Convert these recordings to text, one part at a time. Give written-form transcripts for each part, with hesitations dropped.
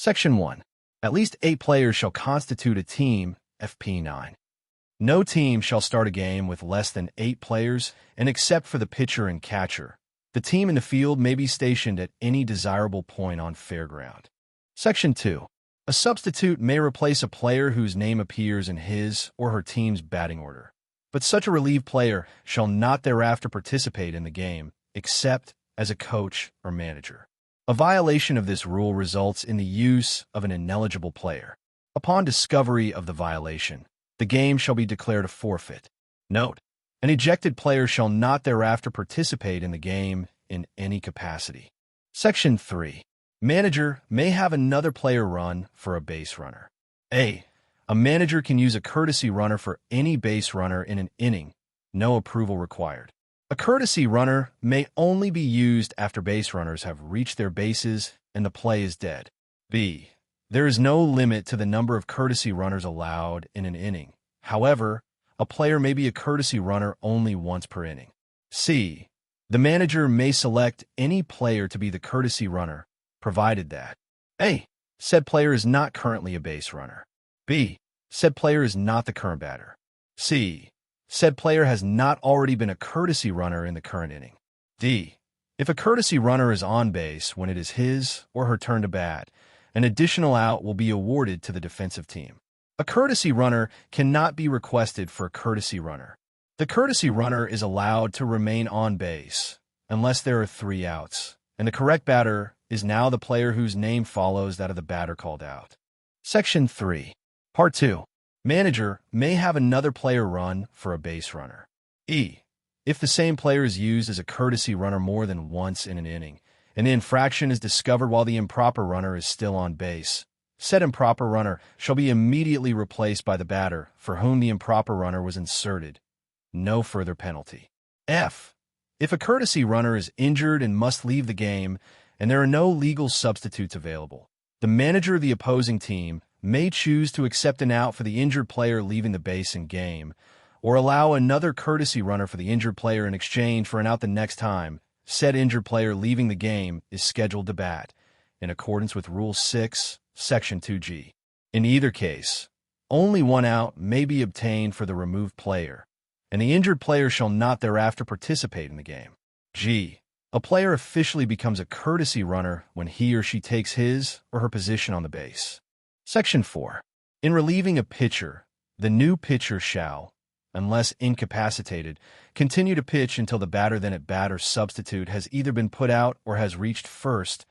Section 1. At least 8 players shall constitute a team, FP9. No team shall start a game with less than 8 players, and except for the pitcher and catcher, the team in the field may be stationed at any desirable point on fair ground. Section 2. A substitute may replace a player whose name appears in his or her team's batting order, but such a relieved player shall not thereafter participate in the game, except as a coach or manager. A violation of this rule results in the use of an ineligible player. Upon discovery of the violation, the game shall be declared a forfeit. Note: an ejected player shall not thereafter participate in the game in any capacity. Section 3. Manager may have another player run for a base runner. A manager can use a courtesy runner for any base runner in an inning, no approval required. A courtesy runner may only be used after base runners have reached their bases and the play is dead. B. There is no limit to the number of courtesy runners allowed in an inning. However, a player may be a courtesy runner only once per inning. C. The manager may select any player to be the courtesy runner, provided that A. Said player is not currently a base runner. B. Said player is not the current batter. C. Said player has not already been a courtesy runner in the current inning. D. If a courtesy runner is on base when it is his or her turn to bat, an additional out will be awarded to the defensive team. A courtesy runner cannot be requested for a courtesy runner. The courtesy runner is allowed to remain on base unless there are 3 outs, and the correct batter is now the player whose name follows that of the batter called out. Section 3. Part 2. Manager may have another player run for a base runner. E. If the same player is used as a courtesy runner more than once in an inning, and the infraction is discovered while the improper runner is still on base, said improper runner shall be immediately replaced by the batter for whom the improper runner was inserted. No further penalty. F. If a courtesy runner is injured and must leave the game, and there are no legal substitutes available, the manager of the opposing team may choose to accept an out for the injured player leaving the base in game, or allow another courtesy runner for the injured player in exchange for an out the next time said injured player leaving the game is scheduled to bat, in accordance with Rule 6, Section 2G. In either case, only 1 out may be obtained for the removed player, and the injured player shall not thereafter participate in the game. G. A player officially becomes a courtesy runner when he or she takes his or her position on the base. Section 4. In relieving a pitcher, the new pitcher shall, unless incapacitated, continue to pitch until the batter then at bat or substitute has either been put out or has reached first,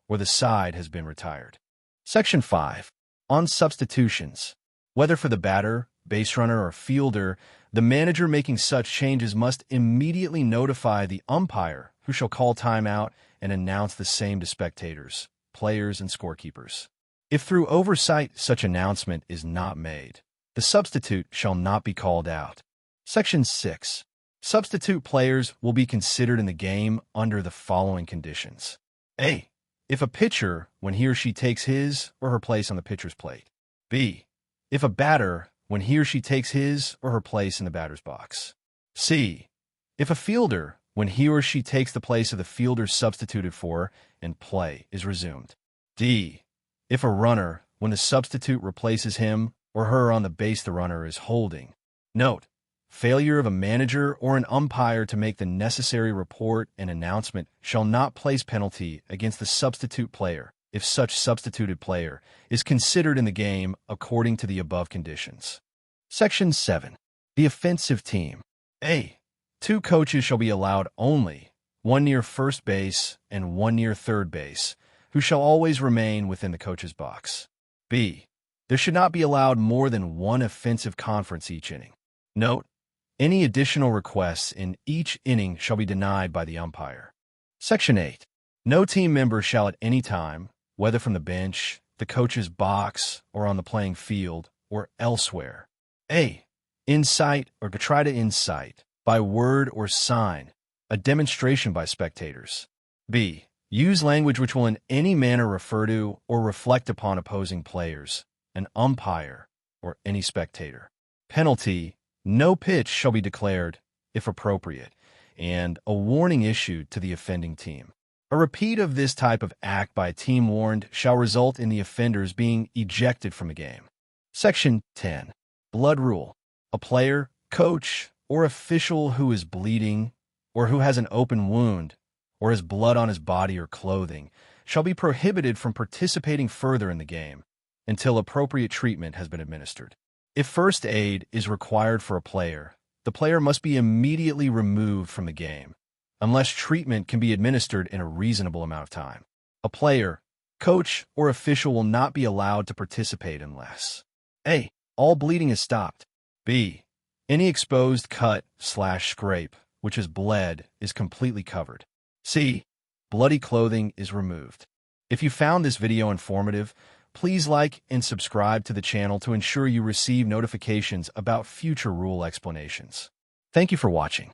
or the side has been retired. Section 5. On substitutions, whether for the batter, base runner, or fielder, the manager making such changes must immediately notify the umpire, who shall call timeout and announce the same to spectators, players, and scorekeepers. If through oversight such announcement is not made, the substitute shall not be called out. Section 6. Substitute players will be considered in the game under the following conditions. A. If a pitcher, when he or she takes his or her place on the pitcher's plate. B. If a batter, when he or she takes his or her place in the batter's box. C. If a fielder, when he or she takes the place of the fielder substituted for and play is resumed. D. If a runner, when the substitute replaces him or her on the base the runner is holding. Note: failure of a manager or an umpire to make the necessary report and announcement shall not place penalty against the substitute player if such substituted player is considered in the game according to the above conditions. Section 7. The offensive team. A. 2 coaches shall be allowed only, 1 near first base and 1 near third base, who shall always remain within the coach's box. B. There should not be allowed more than 1 offensive conference each inning. Note: any additional requests in each inning shall be denied by the umpire. Section 8. No team member shall at any time, whether from the bench, the coach's box, or on the playing field, or elsewhere, A. Incite or to try to incite, by word or sign, a demonstration by spectators. B. Use language which will in any manner refer to or reflect upon opposing players, an umpire, or any spectator. Penalty: no pitch shall be declared, if appropriate, and a warning issued to the offending team. A repeat of this type of act by a team warned shall result in the offenders being ejected from the game. Section 10. Blood Rule. A player, coach, or official who is bleeding, or who has an open wound, or has blood on his body or clothing, shall be prohibited from participating further in the game until appropriate treatment has been administered. If first aid is required for a player, the player must be immediately removed from the game, unless treatment can be administered in a reasonable amount of time. A player, coach, or official will not be allowed to participate unless A. All bleeding is stopped. B. Any exposed cut/scrape, which has bled, is completely covered. C. Bloody clothing is removed. If you found this video informative, please like and subscribe to the channel to ensure you receive notifications about future rule explanations. Thank you for watching.